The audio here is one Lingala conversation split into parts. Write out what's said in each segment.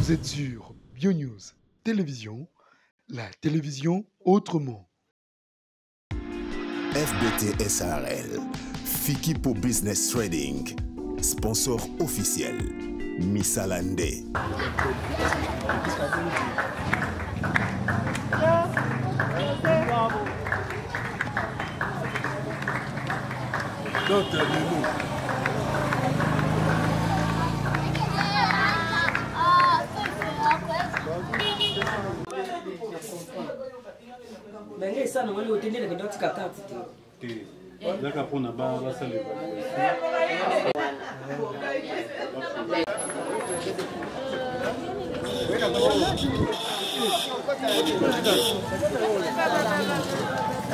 Vous êtes sur BioNews Télévision, la télévision autrement. FBT SARL, Fikipo Business Trading, sponsor officiel, Misalande. Bengi sana wale utendele kidogo kakati tu. Zaka pona ba basale ba.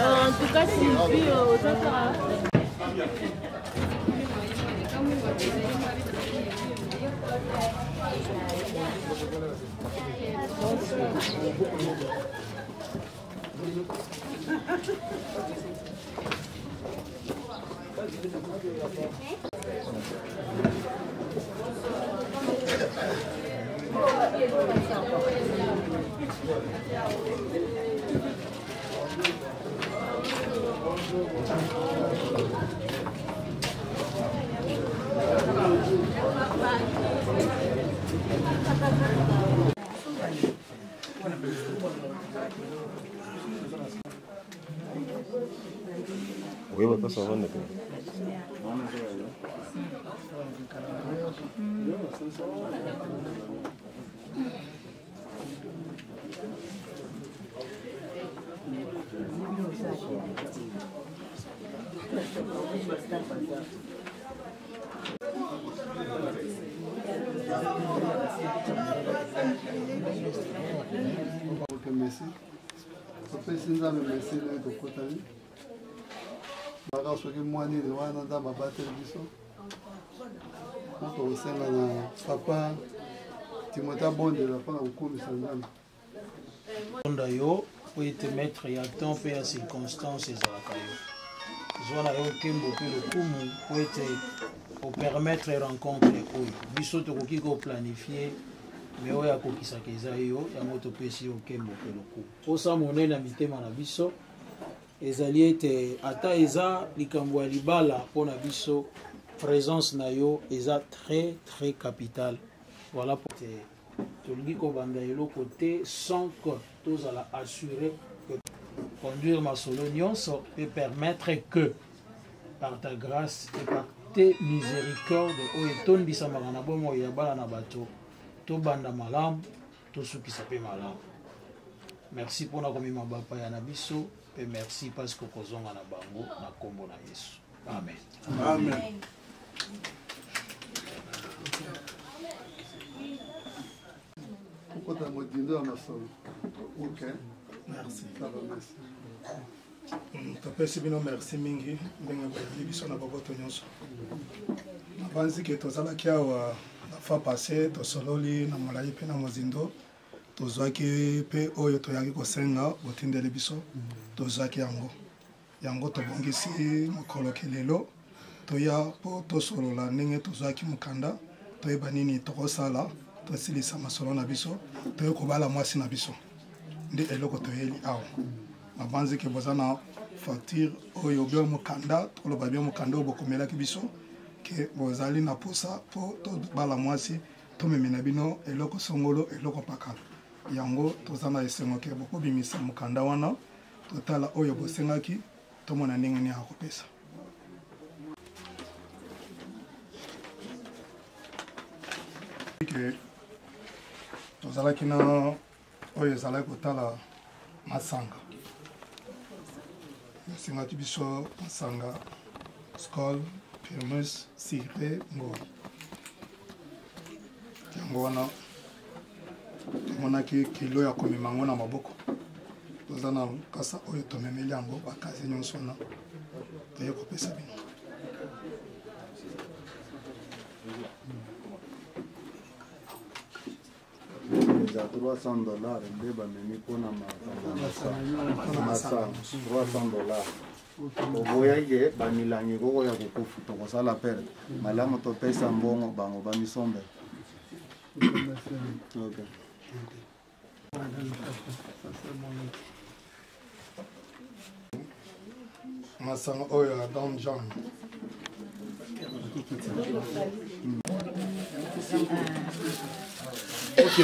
En tout cas, Sylvie, Oui, on va pas s'en rendre. Merci. Merci de côté. Parce que moi, je suis dans ma bataille. On s'est papa, Timothée Bonde, la femme au cours de Yo, pour te mettre à temps et à circonstances et à la caillou. Je vais aller le coup pour permettre de rencontrer. Biso to koki ko planifier, mais oya kokisa keza yo, ya moto pesi au kembo ke le coup. Osa monene na mitema na biso. Ezali ete ata eza likambo ya libala pona biso présence na yo eza très capital. Voilà pour te tolingi ko banda yelo côté sans que tous à la assurer que conduire ma solo nyonso peut permettre que par ta grâce et par tes miséricordes o eton bisamaka na bomo ya bala na bato to banda malam to sukisa pe malam. Merci pour na komima bapa ya na biso. Et merci parce que vous avez na bango na kombo na Yesu. Amen. Amen. Pourquoi tu as modifié ma soeur? Ok. Merci. Ça va, merci. Topesi bino merci mingi ndenge bayeli biso na baboto nyonso. Nabanzi ke tozalaki awa na fa passé tosololi na molai mpe na mozindo. Tozwaki pe oyo toyaki kosenga botindeli biso tozwaki yango tobongisi mokolo kelelo toya po tosolola ndenge tozwaki mokanda toyeba nini tokosala tosilisa masolo na biso toye kobala mwasi na biso nde eloko toyeli awa mabanzi ke boza na facture oyo bio mokanda toloba bio mokanda oyo bokomelaki biso ke bozali na posa po tobala mwasi tomemena bino eloko songolo eloko pakala yango tozana esengo ke bokobimisa mokanda wana totala oyo bosengaki tomona ndenge nini akopesa ke tozalaki na oyo ezalaki kotala masanga esengaki biso masanga skol pirmus sire ngoi yango wana monaki kilo ya komema yango na maboko toza na kasa oyo tomemeli yango bakazi nyonso na toye kopesa bino eza $300 nde bamemi mpona masanga $300 oboyaki bamilangi koko ya kokufu tokosala perte malamu topesa mbongo bango bamisombela Ok. Masanga oyo ya Don John. Ok.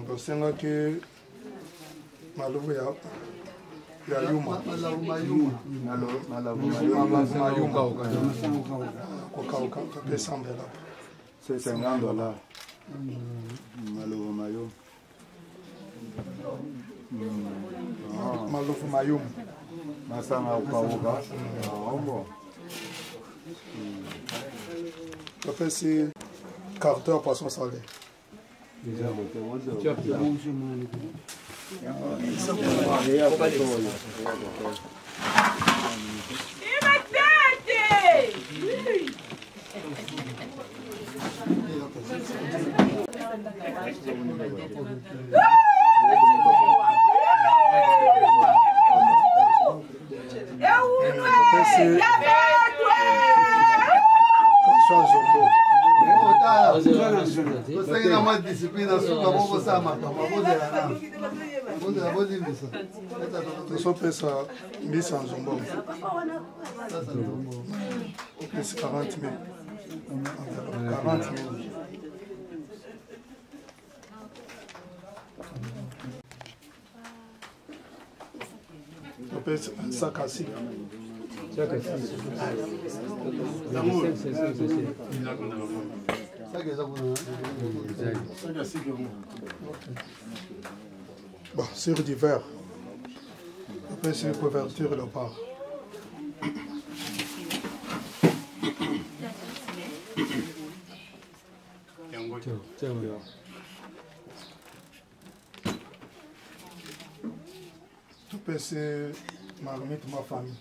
Tosengaki malubu ya yuma kokauka kapesa mbela C'est $50. Malubu mayuma. Malubu mayuma. Masanga ukauka. Ombo. Kapesi carter poisson salé. Você ainda mais disciplina, sua mão você amata, mas Eu só penso nisso em Zumbo. Esse 40 mil. 40 mil. Eu penso saca assim. Bon, sur d'hiver, on peut essayer de couverture le part. On peut essayer de marmite ma famille.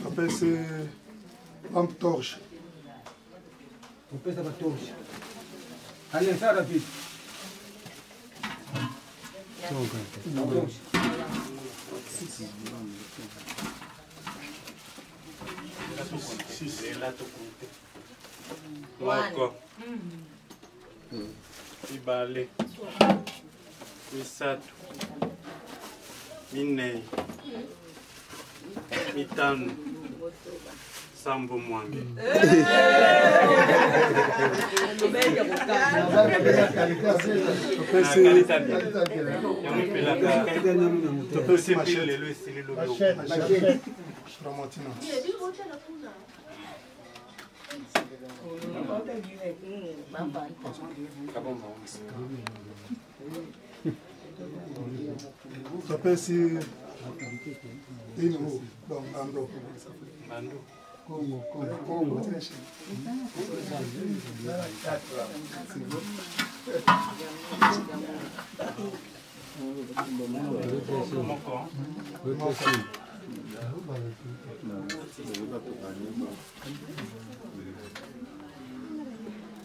Après c'est lampe torche. On peut savoir torche. Allez, ça rapide. Moko ibale misatu minei mitano sambo mwange Tapesi inu donc ando Congo.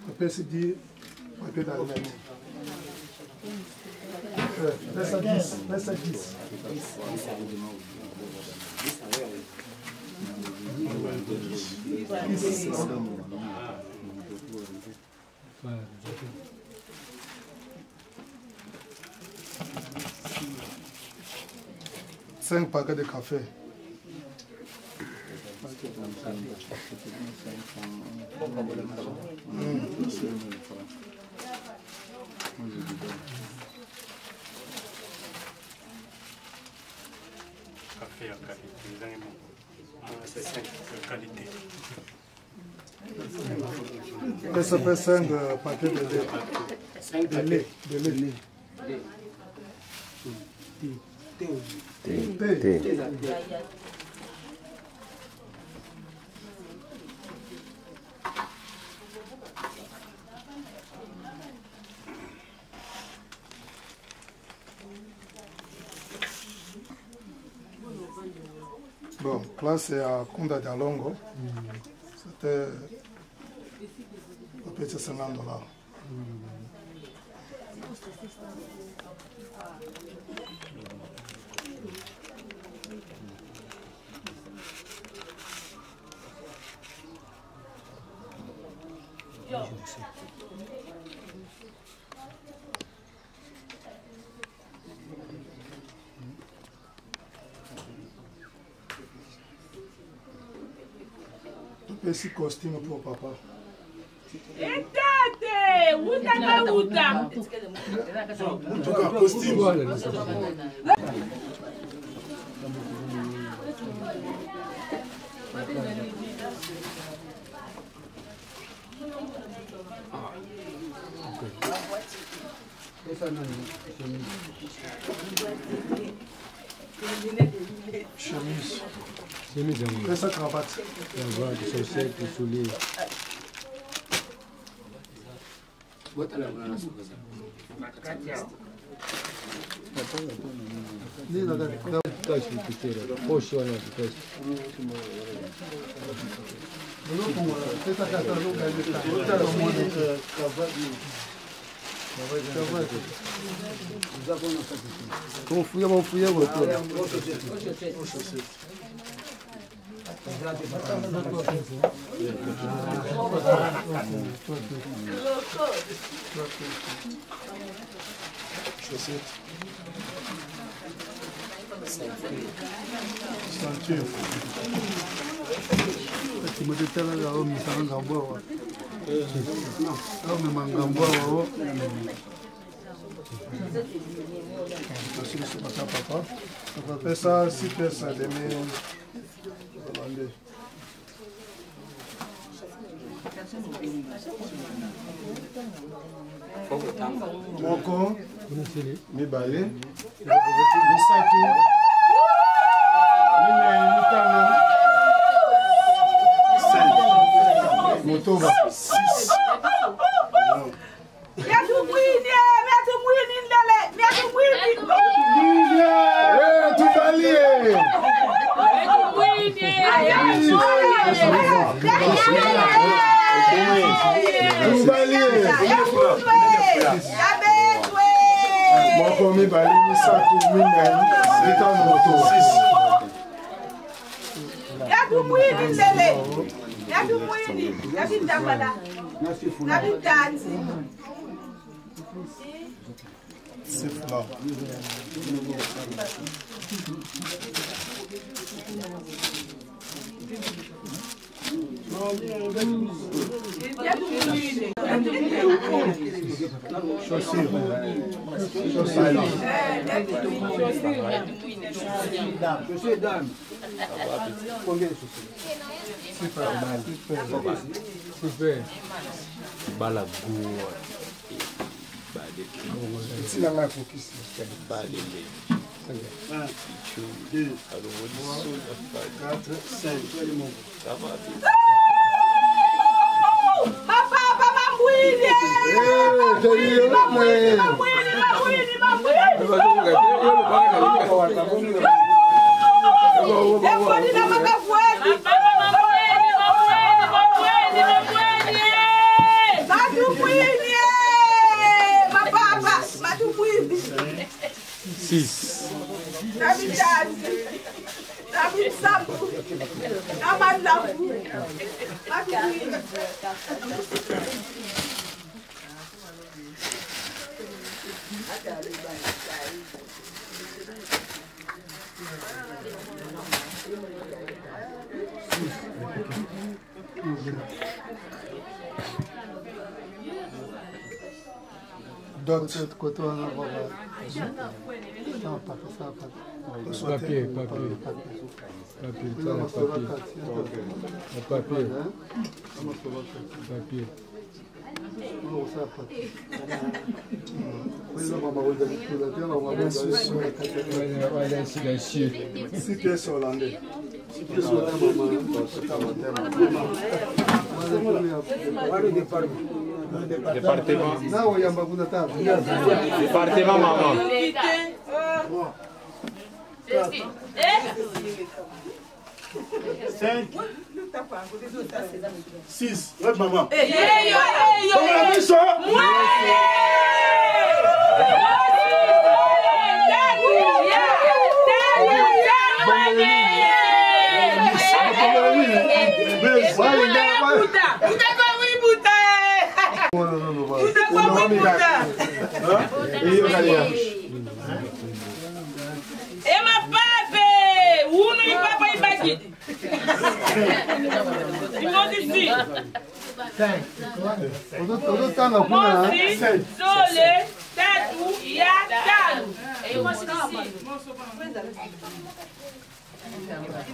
Tapesi dit papier d'allumette. Laisse à 10. 5 paquets de café. Café à qualité. C'est 5 qualité. Ça fait 5 paquets de lait. 5 de lait. De lait. Bon, classe c'est à Kunda Dialongo. C'était à peu près $50. Petit costume pour papa. Etate, uta na uta. Costume. Chemise. Fais sa cravate. Cravate, chaussette, souliers. Ça, 6 pièces à demi. Moko, mibale, misatu, mitano, 5, motoba, 6. Moko mibale, misatu, mitano, 6. D'autres côté, on a papier. Six pièces hollandais. Département. Département, maman. 5, 6. Ouais, maman.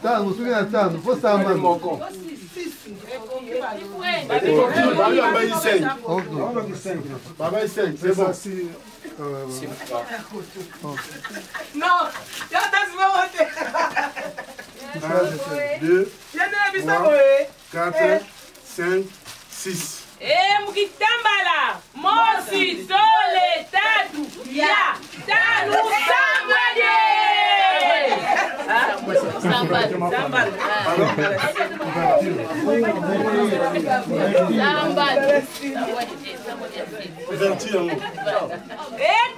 Tano, tu ganha tano, você tá amando. Baba 5, c'est bon. Non, já tá se voltando. 2, 4, 5, 6. Mukitambala, mosi, sole, tatu, ya, tanu,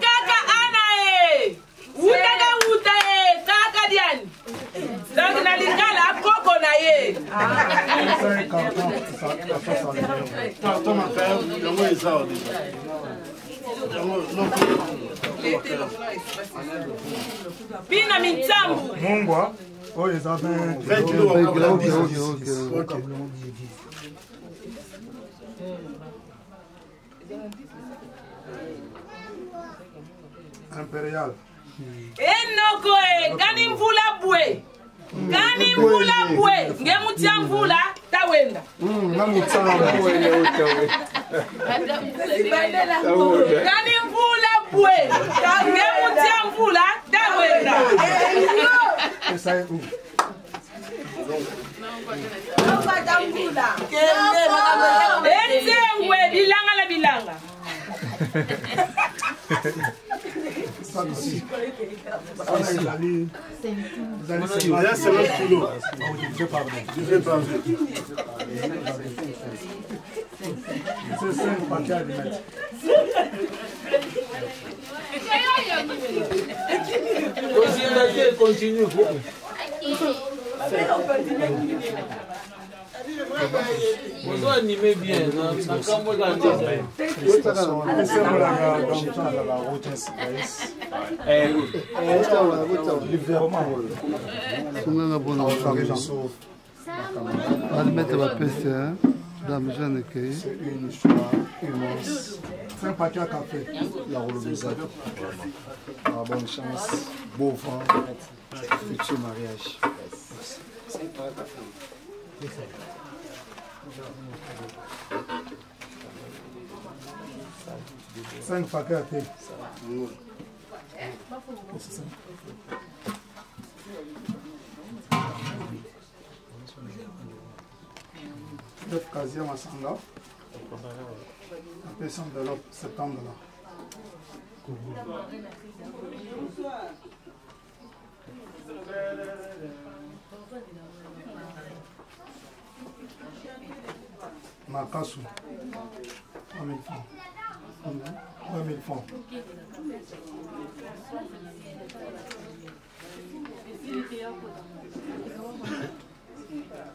kaka ana utaka uta kaka diani donc nalingala koko na ye pina mitsambu Mungwa. Oh, ils ont 20 kilos. Ok. Impérial. enoko kani mvula bwe kani mvula bwe ngemutia mvula tawenda kani mvula bwe ngemutia mvula tawenda Entengwe bilanga la bilanga. Continue. Vous animez bien, C'est une histoire immense. C'est un paquet à café. La rolomisation. Bonne chance, beau vent, futur mariage. 5 paquets à thé. Notre casier Massanga. Après 100 $ septembre là. Makasu. 3000 francs. 3000 francs.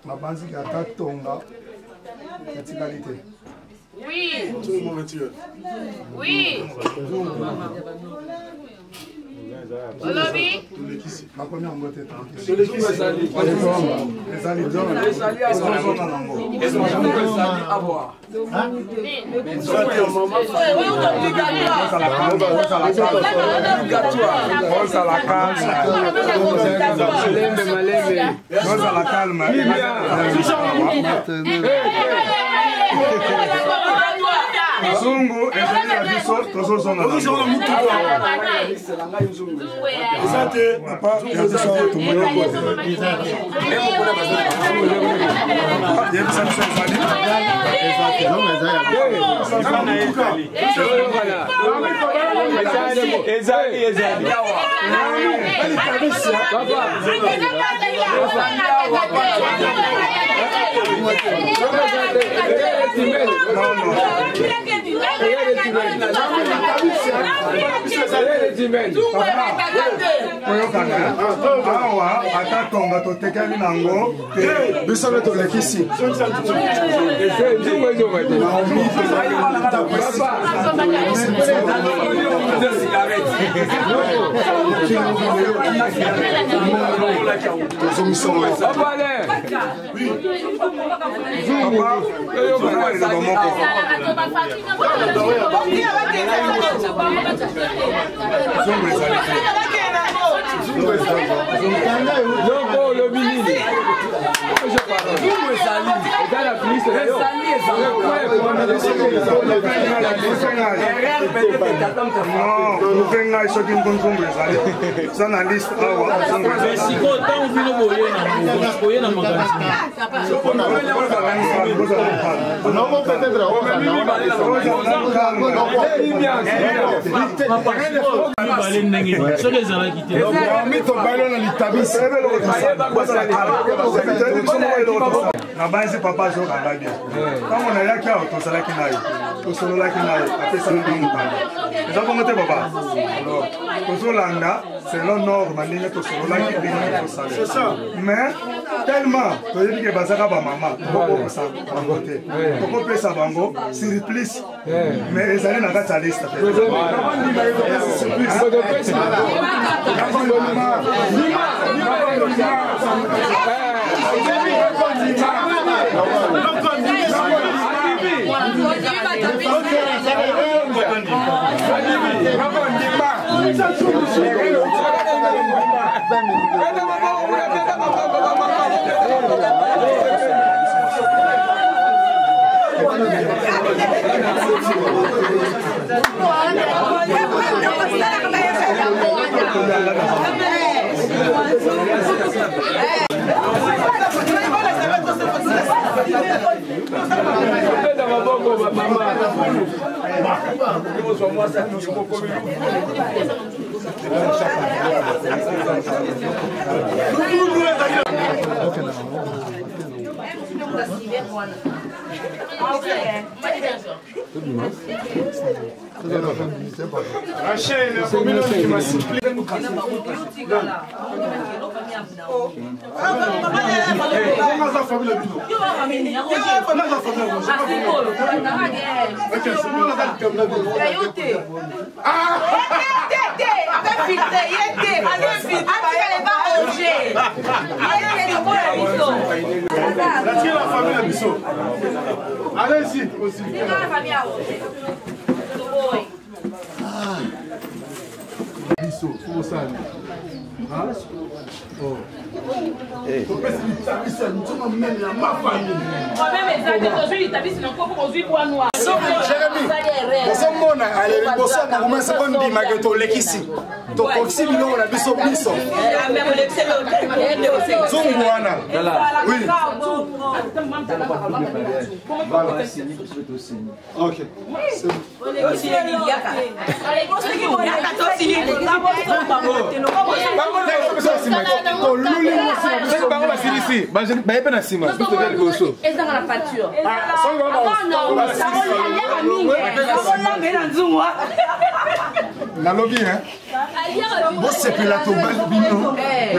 Mabanzi ya Katonga. C'est qualité. Oui. Tout le monde retire. Oui. Zungu, ezali ya biso, tozozonga na awa atatonga totekeli nango biso be tolekisi na banzi papa zo kanga bien kama na yaki au to salaki nayo to solo laki nayo apesa ndangu kanga eza bongo te papa alors to zolanda selon norme ndenge to solo laki ndenge to sala c'est ça mais tellement to yebi ke bazaka ba mama boko sa bango te to ko pesa bango surplus mais ezali na kata liste allez-y aussi. Biso, comment ça? Hein? Oh. Eh. Na lobby, hein? Você pela tomba bino,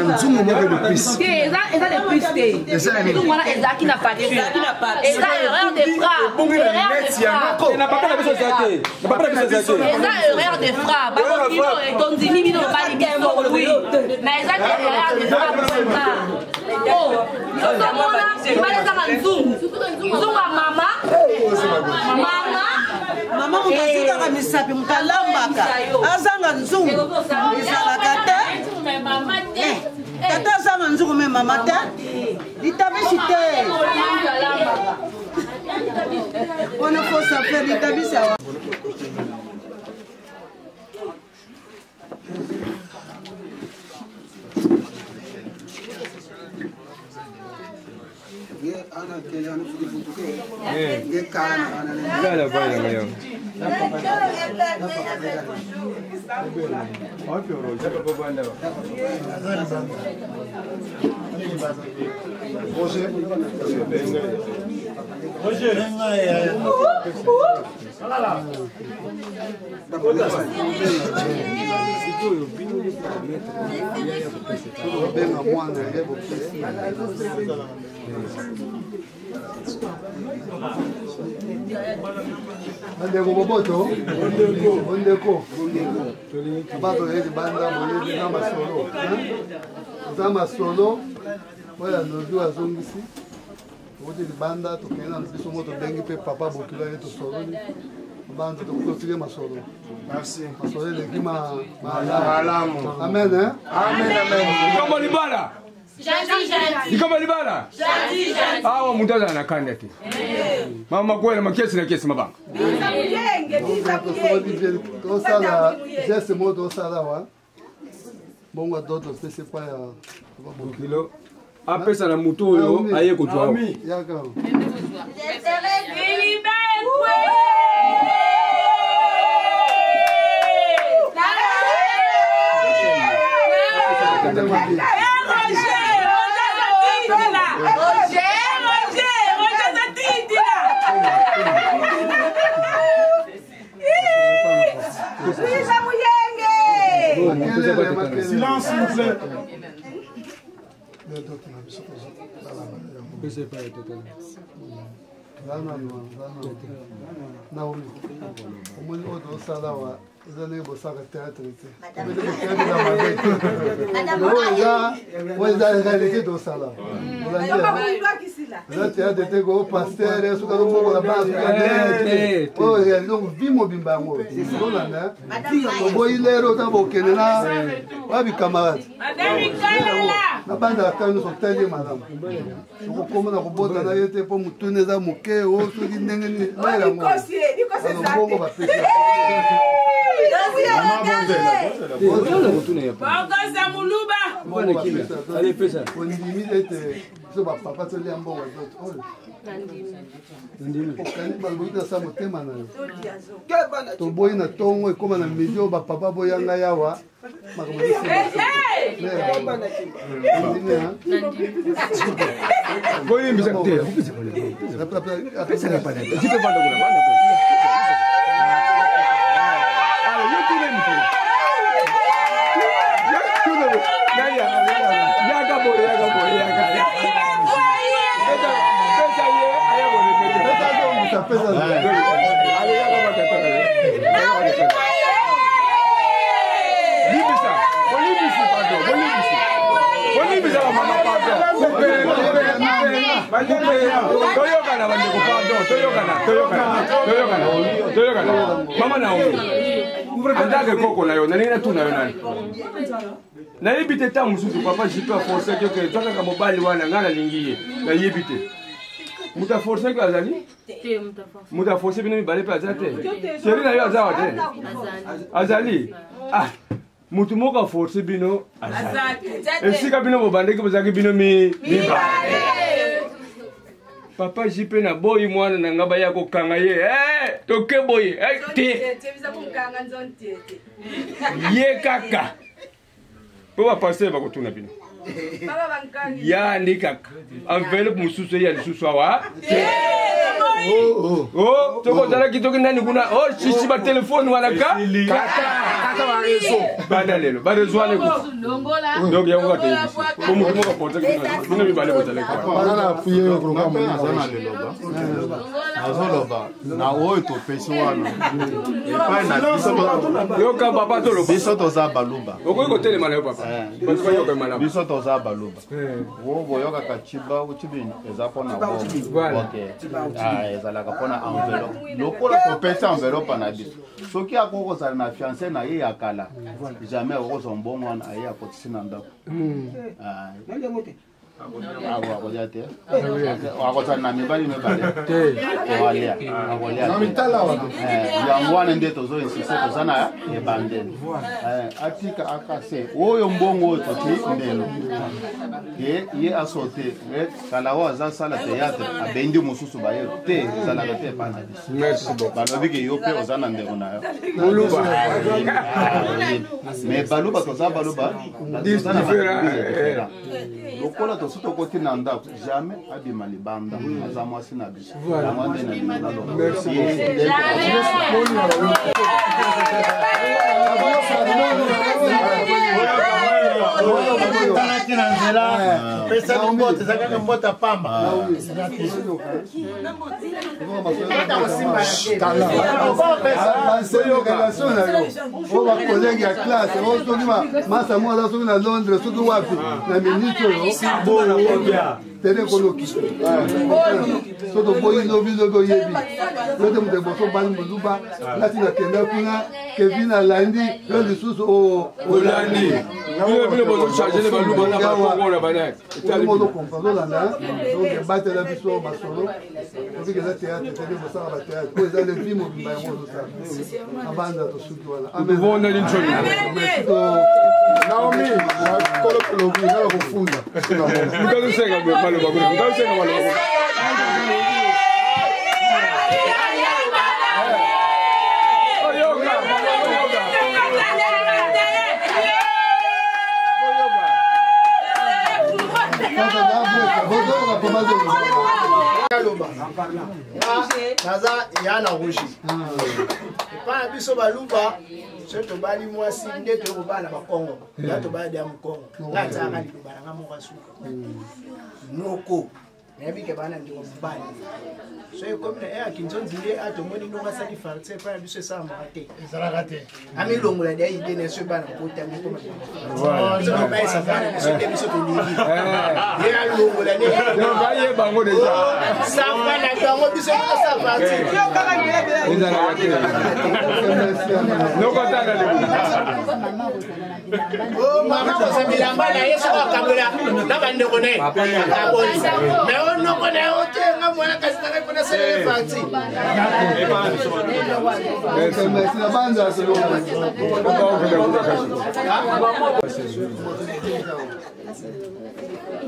na zungo mo de plus. Eza de plus te. Eza qui n'a pas de eza erreur de frappe. Na papa na biso zate. Na papa na biso zate. Eza erreur de frappe. Bako kino etonzini bino bali biso oui. Mais eza erreur de frappe. Oh, yozomona baleza na nzungu. Nzungu mama. Mama mukazika misapi mukalambaka. Azanga nzungu. Izalaka te. Tata azanga nzungu me mama te. Litabisi te. On a faut ça faire litabisi. Bandeko boboto, ondeko, bato yedi banda moyebi na masolo, za masolo, oya nozu azongisi, ote di banda to kena biso moto bengi pe papa bokila yeto solo ni, banda to kotire masolo. Merci. Masolo leki malamu. Amen, hein? Amen, amen. Kama libala. Ikama libala. Awa mutaza na kandati. Mama kwela makesi na kesi mabanga. Tosala geste moto osala wa. Bongo doto pese pa ya bokilo. Apesa na mutu oyo aye kutwa. Yaka. Silence, s'il vous plaît. Mama na andake koko na yo nani na tuna yo nani na yibite ta mususu papa jipa forcer que toka kama mobali wana ngana lingiye na yibite muta forcer que azali muta forcer bino mibale pe azate chéri na yo azawa te azali ah mutu moka forcer bino azali esika bino bobandeki bozaki bino mi papa jipe na boy mwana na ngaba yako kanga ye toke boy te ye kaka po passer ba kutuna bino ya ndi kaka envelope mususu ya lisusu wa Oh, toko zala kitoki nani kuna oh chichi ba telefone wana ka kata wa rezo bana lelo ba rezo wana ko donc ya ngaka hivi komo komo ka porta kino mina mi bale botale kwa bana na fuye ko ka mo na lelo ba azoloba na oyo to pesi wana epa na biso yo ka papa to lo biso to za baluba oko ko tele mala yo papa parce que yo ko mala biso to za baluba wo boyo ka kachiba uchibi ezapo na bo okay ezalaka mpona enveloppe lokola kopesa enveloppe na biso soki akokozala na fiancé na ye ya kala jamais akokozwa mbongo wana aye akotisi na ndako akolia te akozala na mibali mibale akolia yango wana nde tozoinsiste toza na ebandeli atika akase oyo mbongo oyo toti ndelo ye asote kala oyo aza sala théâtre abendi mosusu baye te ezalaka te epa na biso balobi ke yo mpe oza na ndeko na yo mais baluba toza baluba lokola tosi tokoti na ndako jamais abima libanda aza mwasi na biso yango nde na limela talaki na nzela pesa mbote zakaka mbota pamba bakolege ya classe soki masa mwana soki na Londres soki wapi na minute oyo tene koloki so toboyi lobilobi oyebi yote moto eboso bani moluba lati nakenda kuna kevin alandi yo lisusu olandi olanda donc batela biso masolo tobiki eza théâtre tene bosaka batéâtre po eza levi mobimba yango ozosala abanda tosuki wana Naomi kolokolobi ngala kufunda lukalusenga maloba kuna lukalusenga maloba naza ya na rouge epa biso baluba so tobali mwasi nde tokobala bakongo ya tobala ya mokongo ngataka liloba nanga moko suka noko nayebike bana ndiko mobali so ekomi na ya kinzonzi nde atomoni ndongo asali farce epa na biso esalamaka te ezalaka te amilongola dia ide na so bana kotami koma baesa bana biso nde biso tolingi ye alongola nde ye bango deja samba na bango biso kosa parti ezalaka te noko tanga le oh mama kosa bilamba na yeso akabola na bandeko ne akaboli mais on no connaît aucun mwana kasi na kona sele parti merci la bande à solo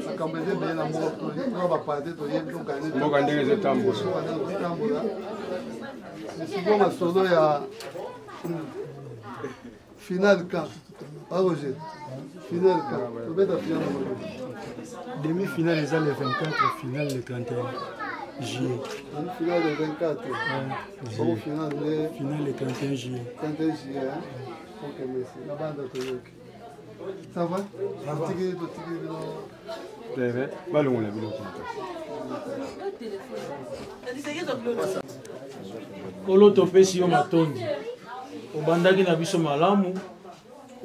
akambeje bien na moko ba parti to yebi to gagner moko ndenge zetambo siko masolo ya final camp Roger final camp to beta final demi-finale est le 24, finale le 31 juillet. Finale le 24. Bon, finale le 31 juillet. 31 juillet. Ok, merci. La bande à Toyoki. Ça va? Ça va. TV, balon la bilo. Kolo topesi yo matondi. Obandaki na biso malamu,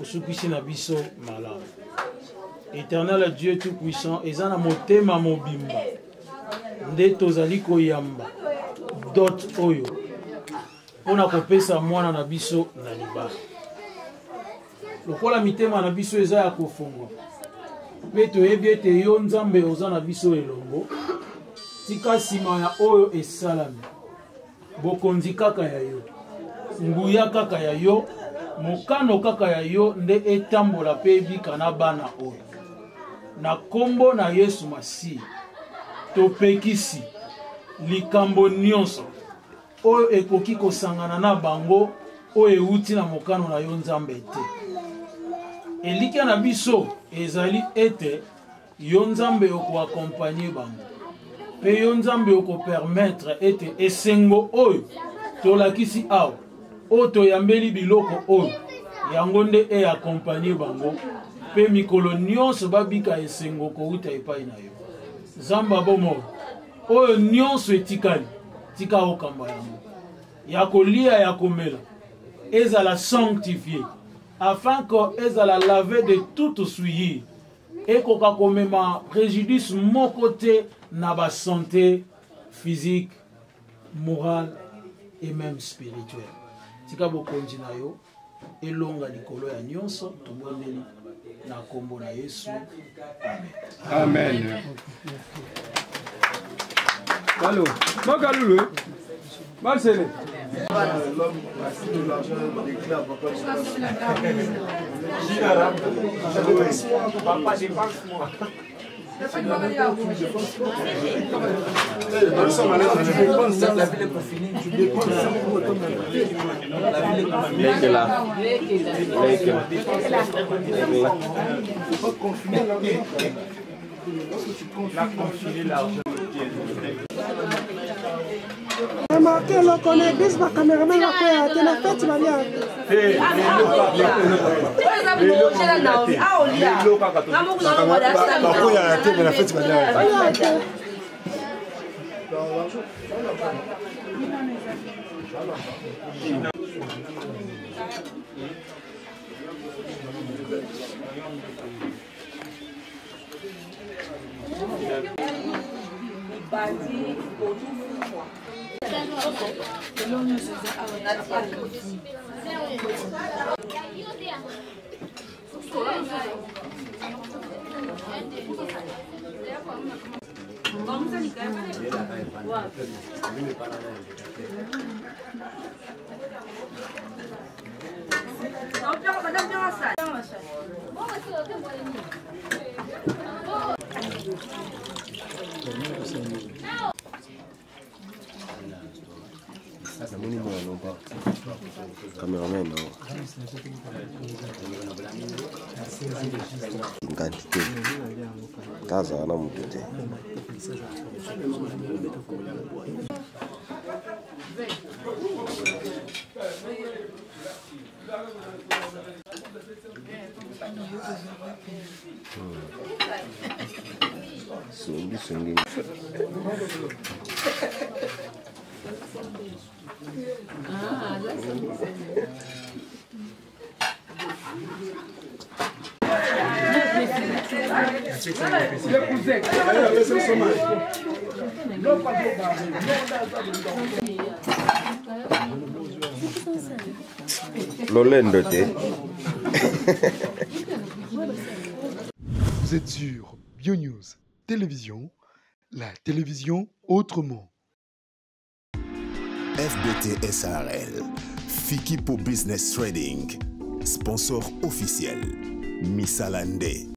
osukisi na biso malamu. Éternel Dieu tout-puissant, ezana motema mobimba. Nde tozali koyamba dot oyo. Pona kopesa mwana na biso na libala. Lokola mitema na biso eza ya kofunga. Pe toyebi ete yo Nzambe oza na biso elongo. Tika sima ya oyo esalami. Bokonzi kaka ya yo. Nguya kaka ya yo. Mokano kaka ya yo nde etambola pe ebika na bana oyo. Na kombo na Yesu Masihi topekisi likambo nyonso oyo ekoki kosangana na bango oyo euti na mokano na yo Nzambe te. Elika na biso ezali ete yo Nzambe okoakompanye bango Pe yo nzambe oko permettre ete esengo oyo tolakisi awa oyo toyambeli biloko oyo yango nde accompagner bango pe mikolo nyonso babika esengo kouta epai na yo nzambe abomo oyo nyonso etikali tika okamba yango ya kolia ya komela ezala sanctifié afin que ezala lavé de toute souillure ekoka komema préjudice moko te na ba santé physique morale et même spirituelle tika bokonzi na yo elonga likolo ya nyonso tobondeli na kombo na Yesu amen. Amen. Allô, Magalulu, Marcel. Marqué le connaît bis ma caméraman va faire de la fête va bien. Cameraman, non. Quantité. Kaza na mutete. Sungi. Vous êtes sur BioNews Télévision, la télévision autrement. FBT SARL, Fiki pour Business Trading, sponsor officiel, Missalande.